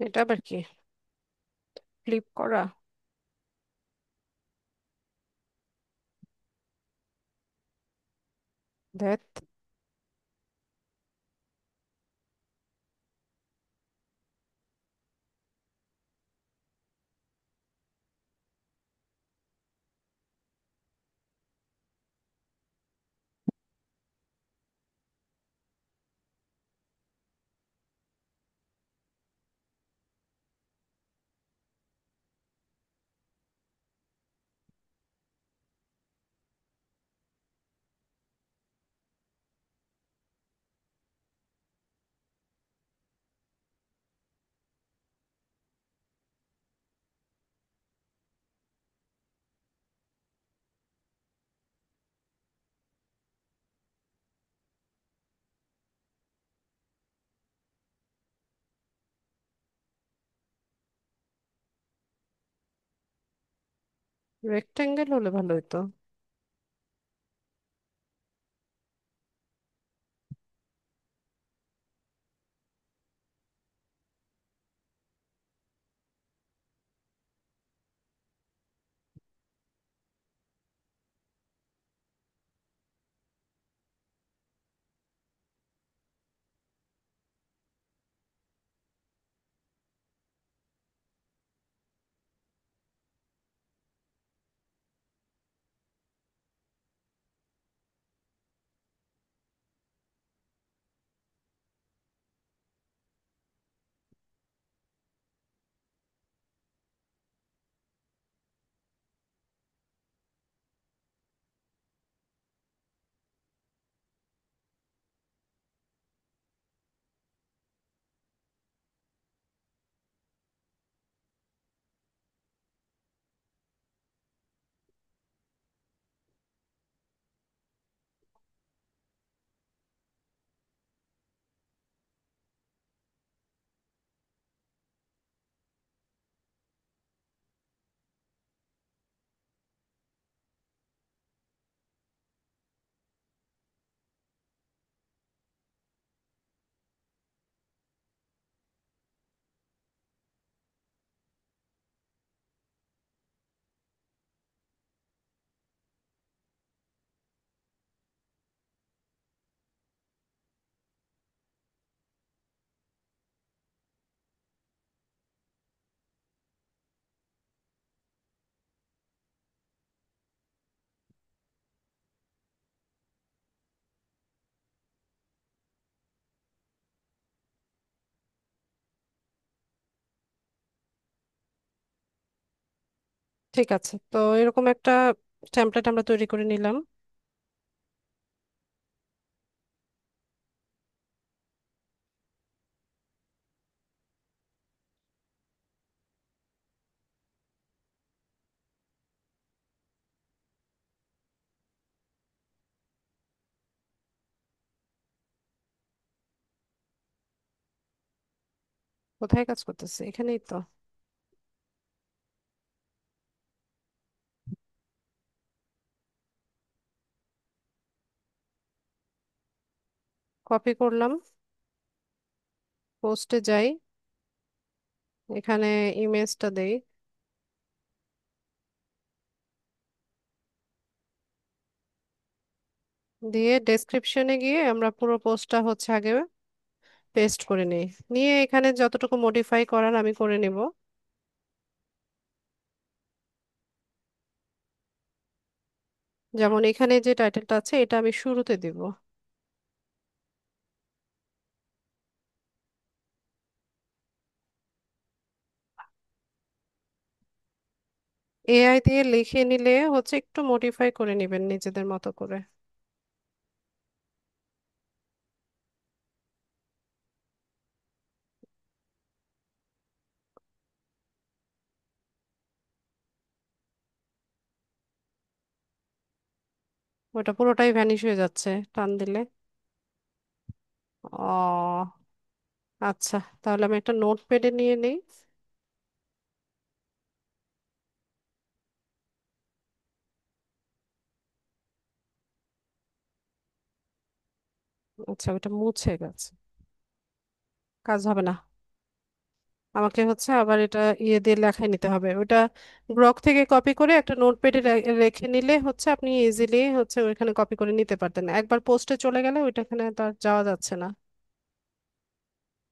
Speaker 1: এটা আবার কি? ফ্লিপ করা? দেখ। রেক্টেঙ্গেল হলে ভালো হতো। ঠিক আছে, তো এরকম একটা টেমপ্লেট আমরা তৈরি করে নিলাম। কোথায় কাজ করতেছে? এখানেই তো। কপি করলাম, পোস্টে যাই, এখানে ইমেজটা দেই, দিয়ে ডেসক্রিপশনে গিয়ে আমরা পুরো পোস্টটা হচ্ছে আগে পেস্ট করে নিই। নিয়ে এখানে যতটুকু মডিফাই করার আমি করে নিব। যেমন এখানে যে টাইটেলটা আছে এটা আমি শুরুতে দিব। এআই দিয়ে লিখে নিলে হচ্ছে একটু মডিফাই করে নেবেন নিজেদের মতো করে। ওটা পুরোটাই ভ্যানিশ হয়ে যাচ্ছে টান দিলে। ও আচ্ছা, তাহলে আমি একটা নোট প্যাডে নিয়ে নিই। আচ্ছা, ওটা মুছে গেছে, কাজ হবে না। আমাকে হচ্ছে আবার এটা ইয়ে দিয়ে লেখায় নিতে হবে ওটা। গ্রক থেকে কপি করে একটা নোটপ্যাডে রেখে নিলে হচ্ছে আপনি ইজিলি হচ্ছে ওইখানে কপি করে নিতে পারতেন, একবার পোস্টে চলে গেলে ওইটাখানে তার যাওয়া যাচ্ছে না।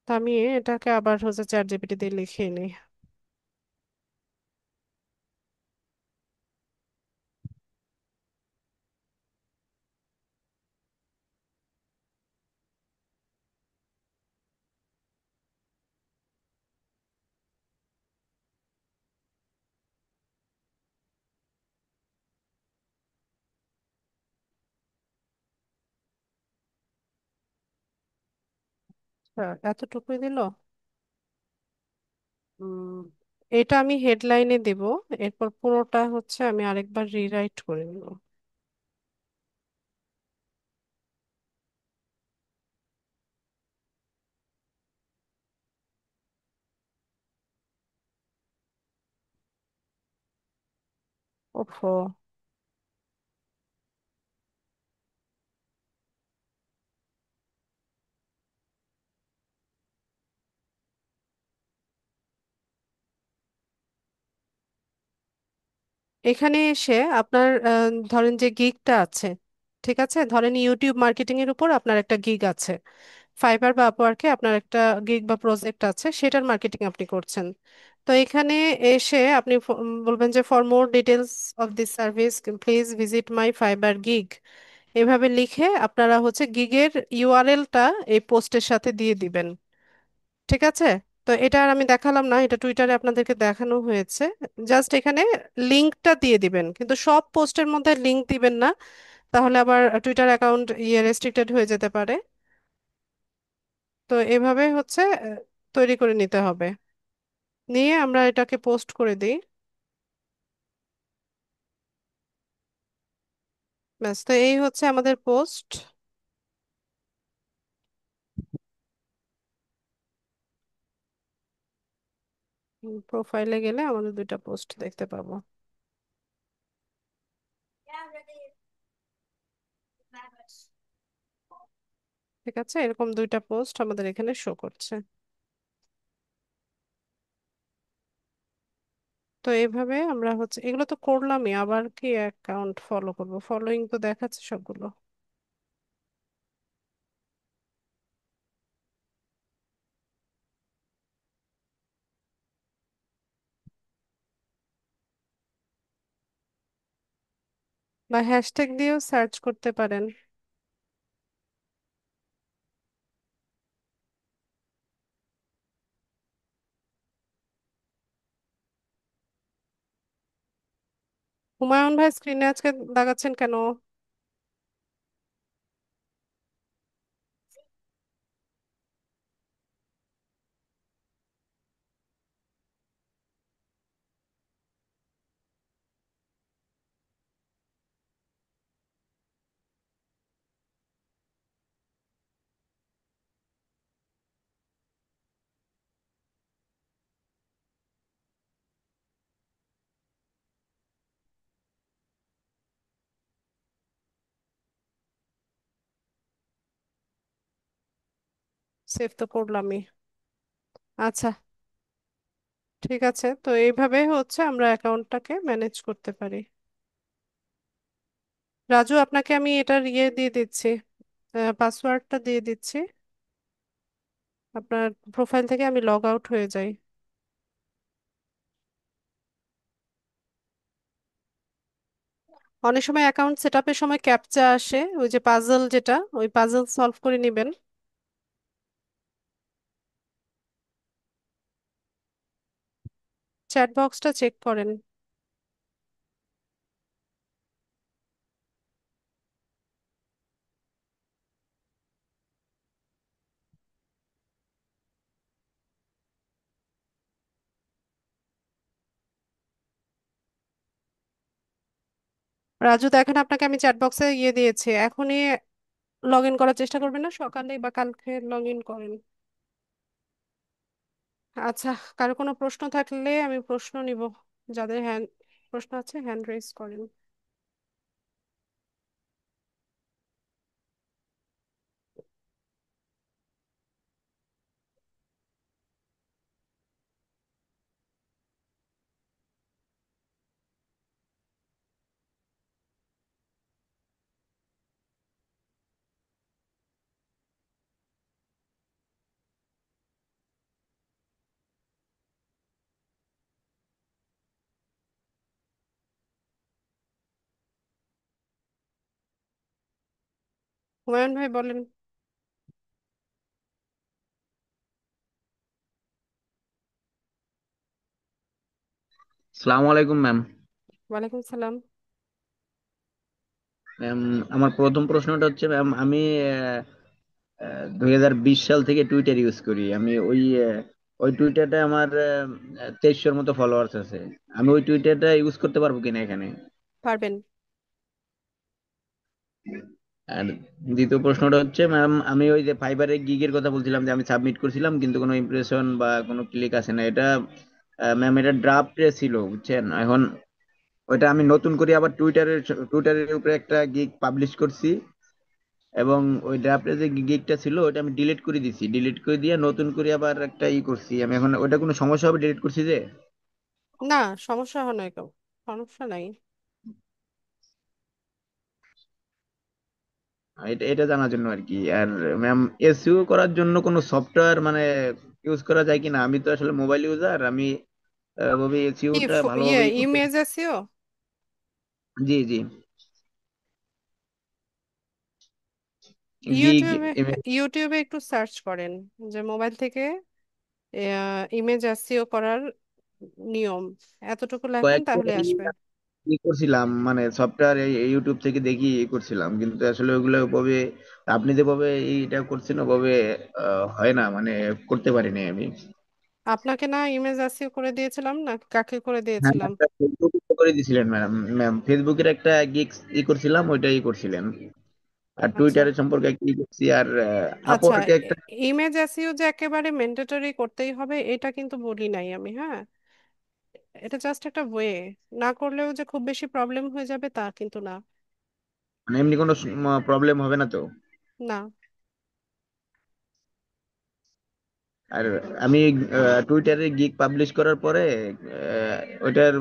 Speaker 1: তা আমি এটাকে আবার হচ্ছে চ্যাট জিপিটি দিয়ে লিখিয়ে নিই। এতটুকুই দিল। উম, এটা আমি হেডলাইনে দিব, এরপর পুরোটা হচ্ছে আমি আরেকবার রিরাইট করে নিব। ওফো, এখানে এসে আপনার ধরেন যে গিগটা আছে, ঠিক আছে, ধরেন ইউটিউব মার্কেটিং এর উপর আপনার একটা গিগ আছে, ফাইবার বা আপওয়ার্কে আপনার একটা গিগ বা প্রজেক্ট আছে, সেটার মার্কেটিং আপনি করছেন। তো এখানে এসে আপনি বলবেন যে for more details of this service please visit my fibre gig. এভাবে লিখে আপনারা হচ্ছে গিগের ইউআরএলটা এই পোস্টের সাথে দিয়ে দিবেন। ঠিক আছে? তো এটা আর আমি দেখালাম না, এটা টুইটারে আপনাদেরকে দেখানো হয়েছে। জাস্ট এখানে লিংকটা দিয়ে দিবেন, কিন্তু সব পোস্টের মধ্যে লিংক দিবেন না, তাহলে আবার টুইটার অ্যাকাউন্ট রেস্ট্রিক্টেড হয়ে যেতে পারে। তো এভাবে হচ্ছে তৈরি করে নিতে হবে, নিয়ে আমরা এটাকে পোস্ট করে দিই। ব্যাস, তো এই হচ্ছে আমাদের পোস্ট। প্রোফাইলে গেলে আমাদের দুইটা পোস্ট দেখতে পাবো। ঠিক আছে, এরকম দুইটা পোস্ট আমাদের এখানে শো করছে। তো এইভাবে আমরা হচ্ছে এগুলো তো করলামই, আবার কি অ্যাকাউন্ট ফলো করব? ফলোইং তো দেখাচ্ছে সবগুলো। বা হ্যাশট্যাগ দিয়েও সার্চ করতে পারেন। হুমায়ুন ভাই স্ক্রিনে আজকে দাগাচ্ছেন কেন? সেভ তো করলামই। আচ্ছা, ঠিক আছে, তো এইভাবে হচ্ছে আমরা অ্যাকাউন্টটাকে ম্যানেজ করতে পারি। রাজু, আপনাকে আমি এটার ইয়ে দিয়ে দিচ্ছি, পাসওয়ার্ডটা দিয়ে দিচ্ছি। আপনার প্রোফাইল থেকে আমি লগ আউট হয়ে যাই। অনেক সময় অ্যাকাউন্ট সেট আপের সময় ক্যাপচা আসে, ওই যে পাজল, যেটা ওই পাজল সলভ করে নেবেন। চ্যাট বক্সটা চেক করেন। রাজু, দেখেন আপনাকে আমি চ্যাট বক্সে ইয়ে দিয়েছি, এখনই লগ ইন করার চেষ্টা করবেন না, সকালে বা কালকে লগ ইন করেন। আচ্ছা, কারো কোনো প্রশ্ন থাকলে আমি প্রশ্ন নিব। যাদের হ্যান্ড প্রশ্ন আছে হ্যান্ড রেজ করেন। হুমায়ুন ভাই বলেন।
Speaker 3: সালামু আলাইকুম ম্যাম।
Speaker 1: ওয়ালাইকুম সালাম।
Speaker 3: ম্যাম, আমার প্রথম প্রশ্নটা হচ্ছে ম্যাম, আমি 2020 সাল থেকে টুইটার ইউজ করি। আমি ওই টুইটারটা আমার 2300-র মতো ফলোয়ার্স আছে। আমি ওই টুইটারটা ইউজ করতে পারবো কিনা এখানে?
Speaker 1: পারবেন।
Speaker 3: আর দ্বিতীয় প্রশ্নটা হচ্ছে ম্যাম, আমি ওই যে ফাইবারের গিগের কথা বলছিলাম, যে আমি সাবমিট করছিলাম কিন্তু কোনো ইমপ্রেশন বা কোনো ক্লিক আসে না। এটা ম্যাম, এটা ড্রাফটে ছিল বুঝছেন। এখন ওইটা আমি নতুন করে আবার টুইটারের উপরে একটা গিগ পাবলিশ করছি, এবং ওই ড্রাফটে যে গিগটা ছিল ওটা আমি ডিলিট করে দিছি। ডিলিট করে দিয়ে নতুন করে আবার একটা করছি আমি। এখন ওটা কোনো সমস্যা হবে ডিলিট করছি যে?
Speaker 1: না, সমস্যা হয় না, কেউ সমস্যা নাই।
Speaker 3: এটা এটা জানার জন্য আর কি। আর ম্যাম, এসইও করার জন্য কোনো সফটওয়্যার মানে ইউজ করা যায় কিনা? আমি তো আসলে মোবাইল ইউজার, আমি ওভাবে
Speaker 1: কি
Speaker 3: এসইওটা
Speaker 1: ইয়ে
Speaker 3: ভালোভাবে করতে।
Speaker 1: Image SEO?
Speaker 3: জি জি। গিগ।
Speaker 1: ইউটিউবে, ইউটিউবে একটু সার্চ করেন যে মোবাইল থেকে ইমেজ এসইও করার নিয়ম, এতটুকু লেখেন
Speaker 3: কয়েকটা
Speaker 1: তাহলে আসবে।
Speaker 3: করছিলাম, মানে সফটওয়্যার ইউটিউব থেকে দেখি করছিলাম, কিন্তু আসলে ওগুলো ওভাবে আপনি যেভাবে এইটা করছেন ওভাবে হয় না, মানে করতে পারিনি আমি।
Speaker 1: আপনাকে না ইমেজ এসইও করে দিয়েছিলাম, না কাকে করে
Speaker 3: হ্যাঁ,
Speaker 1: দিয়েছিলাম?
Speaker 3: একটা ফেসবুকে করে দিছিলেন ম্যাডাম। ম্যাম, ফেসবুকের একটা গিগ করছিলাম, ওইটাই করছিলেন। আর
Speaker 1: আচ্ছা,
Speaker 3: টুইটারের সম্পর্কে একটা করছি, আর
Speaker 1: আচ্ছা,
Speaker 3: আপওয়ার্কে একটা।
Speaker 1: ইমেজ এসইও যে একেবারে ম্যান্ডেটরি করতেই হবে এটা কিন্তু বলি নাই আমি, হ্যাঁ। এটা জাস্ট একটা ওয়ে, না করলেও যে খুব বেশি প্রবলেম হয়ে যাবে তা কিন্তু না।
Speaker 3: মানে এমনি কোনো প্রবলেম হবে না তো?
Speaker 1: না।
Speaker 3: আর আমি টুইটারে গিগ পাবলিশ করার পরে ওইটার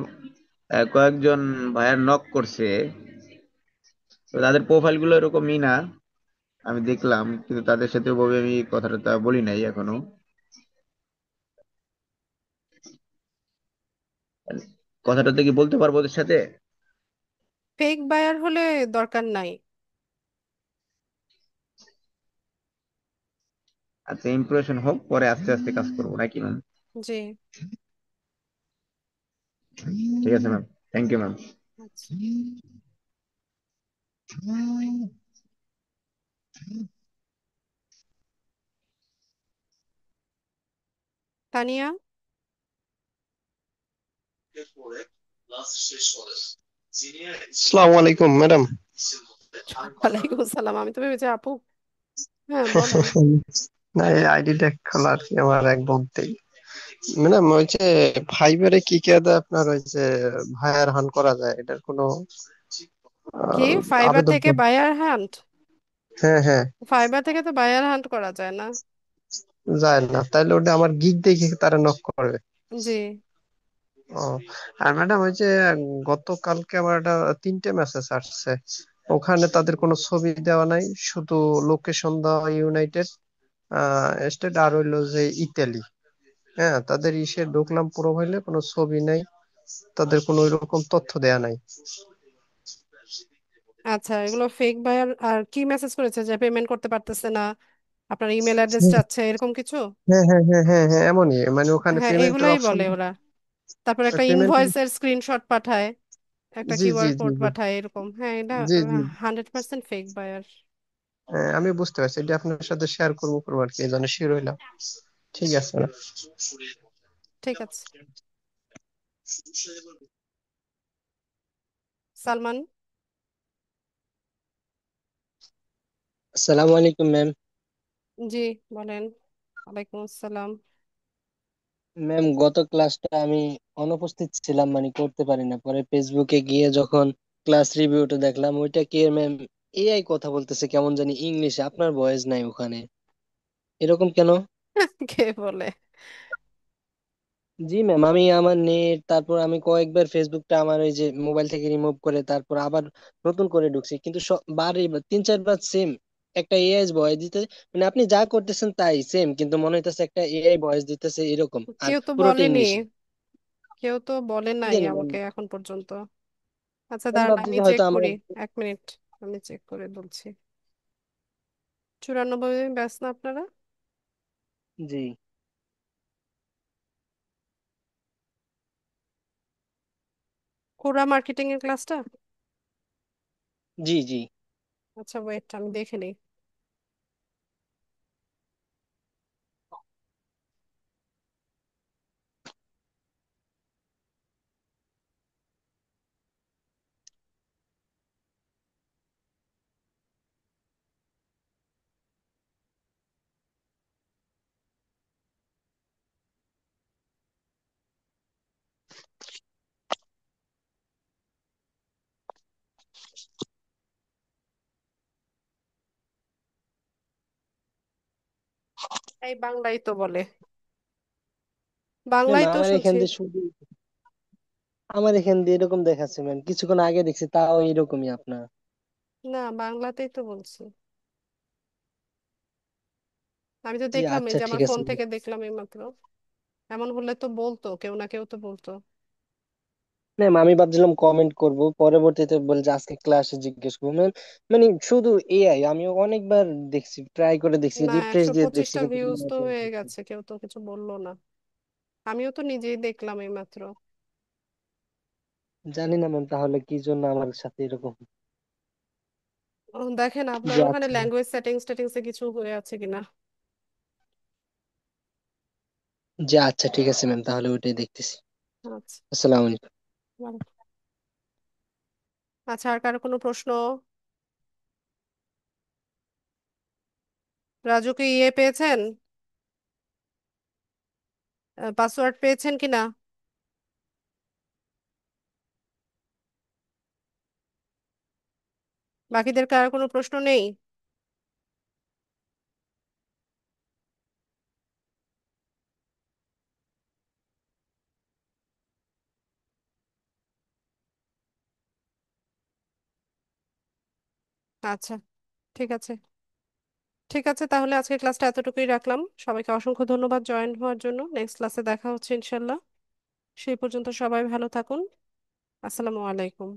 Speaker 3: কয়েকজন ভাইয়ার নক করছে, তো তাদের প্রোফাইল গুলো এরকমই না, আমি দেখলাম, কিন্তু তাদের সাথে ওভাবে আমি কথাটা বলি নাই এখনো। কথাটা তো কি বলতে পারবো ওদের সাথে?
Speaker 1: ফেক বায়ার হলে দরকার নাই।
Speaker 3: আচ্ছা, ইমপ্রেশন হোক, পরে আস্তে আস্তে কাজ করবো নাকি ম্যাম?
Speaker 1: জি।
Speaker 3: ঠিক আছে ম্যাম। Thank you ma'am.
Speaker 1: আচ্ছা। তানিয়া।
Speaker 4: আসসালামু আলাইকুম ম্যাডাম।
Speaker 1: ওয়ালাইকুম আসসালাম, আমি তো ভেবেছি আপু। হ্যাঁ, বলেন।
Speaker 4: না, এই আইডিটা খোলা আর কি আমার এক বন্ধুই। ম্যাডাম, ওই যে ফাইবারে কি কি দেয় আপনার, ওই যে ভায়ার হান করা যায়, এটার কোনো
Speaker 1: কি ফাইবার
Speaker 4: আবেদন
Speaker 1: থেকে বায়ার হান্ট?
Speaker 4: হ্যাঁ হ্যাঁ।
Speaker 1: ফাইবার থেকে তো বায়ার হান্ট করা যায় না।
Speaker 4: যায় না, তাইলে ওটা আমার গিগ দেখে তারা নক করবে।
Speaker 1: জি।
Speaker 4: ও, আর ম্যাডাম ওই যে গতকালকে আমার একটা 3টে মেসেজ আসছে, ওখানে তাদের কোনো ছবি দেওয়া নাই, শুধু লোকেশন দেওয়া ইউনাইটেড স্টেট আর হইলো যে ইতালি। হ্যাঁ, তাদের ইসে ঢুকলাম প্রোফাইলে, কোনো ছবি নাই, তাদের কোনো ওইরকম তথ্য দেয়া নাই।
Speaker 1: আচ্ছা, এগুলো ফেক বায়ার। আর কি মেসেজ করেছে যে পেমেন্ট করতে পারতেছে না, আপনার ইমেল অ্যাড্রেস চাচ্ছে, এরকম কিছু?
Speaker 4: হ্যাঁ হ্যাঁ হ্যাঁ হ্যাঁ হ্যাঁ, এমনই, মানে ওখানে
Speaker 1: হ্যাঁ,
Speaker 4: পেমেন্টের
Speaker 1: এগুলাই
Speaker 4: অপশন।
Speaker 1: বলে ওরা। তারপর একটা
Speaker 4: পেমেন্ট।
Speaker 1: ইনভয়েসের স্ক্রিনশট পাঠায়, একটা
Speaker 4: জি জি
Speaker 1: কিউআর
Speaker 4: জি
Speaker 1: কোড
Speaker 4: জি
Speaker 1: পাঠায়, এরকম। হ্যাঁ, এটা
Speaker 4: জি জি।
Speaker 1: 100% ফেক বায়ার।
Speaker 4: আমি বুঝতে পারছি, এটা আপনার সাথে শেয়ার করবো করবো আর কি, এই জন্য শিওর হইলাম। ঠিক আছে না?
Speaker 1: ঠিক আছে। সালমান।
Speaker 5: আসসালামু আলাইকুম ম্যাম।
Speaker 1: জি, বলেন। ওয়ালাইকুম আসসালাম।
Speaker 5: ম্যাম, গত ক্লাসটা আমি অনুপস্থিত ছিলাম, মানে করতে পারি না। পরে ফেসবুকে গিয়ে যখন ক্লাস রিভিউটা দেখলাম, ওইটা কি ম্যাম এআই কথা বলতেছে কেমন জানি ইংলিশে, আপনার ভয়েস নাই ওখানে, এরকম কেন?
Speaker 1: কে বলে?
Speaker 5: জি ম্যাম, আমি আমার নেট, তারপর আমি কয়েকবার ফেসবুকটা আমার ওই যে মোবাইল থেকে রিমুভ করে তারপর আবার নতুন করে ঢুকছি, কিন্তু বারে 3-4 বার সেম একটা এআই ভয়েস দিতে, মানে আপনি যা করতেছেন তাই সেম, কিন্তু মনে হইতেছে একটা এআই ভয়েস দিতেছে এরকম, আর
Speaker 1: কেউ তো
Speaker 5: পুরোটা
Speaker 1: বলেনি,
Speaker 5: ইংলিশে।
Speaker 1: কেউ তো বলে
Speaker 5: কি
Speaker 1: নাই
Speaker 5: জানি ম্যাম,
Speaker 1: আমাকে এখন পর্যন্ত। আচ্ছা,
Speaker 5: আমি
Speaker 1: দাঁড়ান,
Speaker 5: ভাবছি
Speaker 1: আমি
Speaker 5: যে
Speaker 1: চেক
Speaker 5: হয়তো
Speaker 1: করি।
Speaker 5: আমার।
Speaker 1: 1 মিনিট, আমি চেক করে বলছি। 94 ব্যাচ না আপনারা?
Speaker 5: জি
Speaker 1: কোরা মার্কেটিং এর ক্লাসটা?
Speaker 5: জি জি।
Speaker 1: আচ্ছা, ওয়েট, আমি দেখে নিই। এই বাংলাই তো বলে,
Speaker 5: ম্যাম
Speaker 1: বাংলাই তো
Speaker 5: আমার এখান
Speaker 1: শুনছি।
Speaker 5: দিয়ে শুধু, আমার এখান দিয়ে এরকম দেখাচ্ছে ম্যাম, কিছুক্ষণ আগে দেখছি তাও এরকমই আপনার।
Speaker 1: না, বাংলাতেই তো বলছি। আমি তো
Speaker 5: জি
Speaker 1: দেখলাম, এই
Speaker 5: আচ্ছা
Speaker 1: যে আমার
Speaker 5: ঠিক
Speaker 1: ফোন
Speaker 5: আছে।
Speaker 1: থেকে দেখলাম এই মাত্র। এমন হলে তো বলতো, কেউ না কেউ তো বলতো।
Speaker 5: ম্যাম আমি ভাবছিলাম কমেন্ট করব, পরবর্তীতে বলে যে আজকে ক্লাসে জিজ্ঞেস করবো ম্যাম। মানে শুধু এআই, আমি অনেকবার দেখছি, ট্রাই করে দেখছি,
Speaker 1: না,
Speaker 5: রিফ্রেশ
Speaker 1: একশো
Speaker 5: দিয়ে দেখছি,
Speaker 1: পঁচিশটা
Speaker 5: কিন্তু
Speaker 1: ভিউজ
Speaker 5: কোনো
Speaker 1: তো
Speaker 5: result
Speaker 1: হয়ে
Speaker 5: হচ্ছে না।
Speaker 1: গেছে, কেউ তো কিছু বললো না। আমিও তো নিজেই দেখলাম এই মাত্র।
Speaker 5: জানি না ম্যাম তাহলে কি জন্য আমার সাথে এরকম।
Speaker 1: দেখেন আপনার
Speaker 5: জি
Speaker 1: ওখানে
Speaker 5: আচ্ছা।
Speaker 1: ল্যাঙ্গুয়েজ সেটিংস টেটিংসে কিছু হয়ে আছে কিনা।
Speaker 5: জি আচ্ছা ঠিক আছে ম্যাম, তাহলে ওইটাই দেখতেছি।
Speaker 1: আচ্ছা,
Speaker 5: আসসালামু আলাইকুম।
Speaker 1: ভালো। আচ্ছা, আর কারো কোনো প্রশ্ন? রাজু কি ইয়ে পেয়েছেন, পাসওয়ার্ড পেয়েছেন কিনা? বাকিদের কার কোনো প্রশ্ন নেই? আচ্ছা, ঠিক আছে। ঠিক আছে, তাহলে আজকে ক্লাসটা এতটুকুই রাখলাম। সবাইকে অসংখ্য ধন্যবাদ জয়েন হওয়ার জন্য। নেক্সট ক্লাসে দেখা হচ্ছে ইনশাল্লাহ। সেই পর্যন্ত সবাই ভালো থাকুন। আসসালামু আলাইকুম।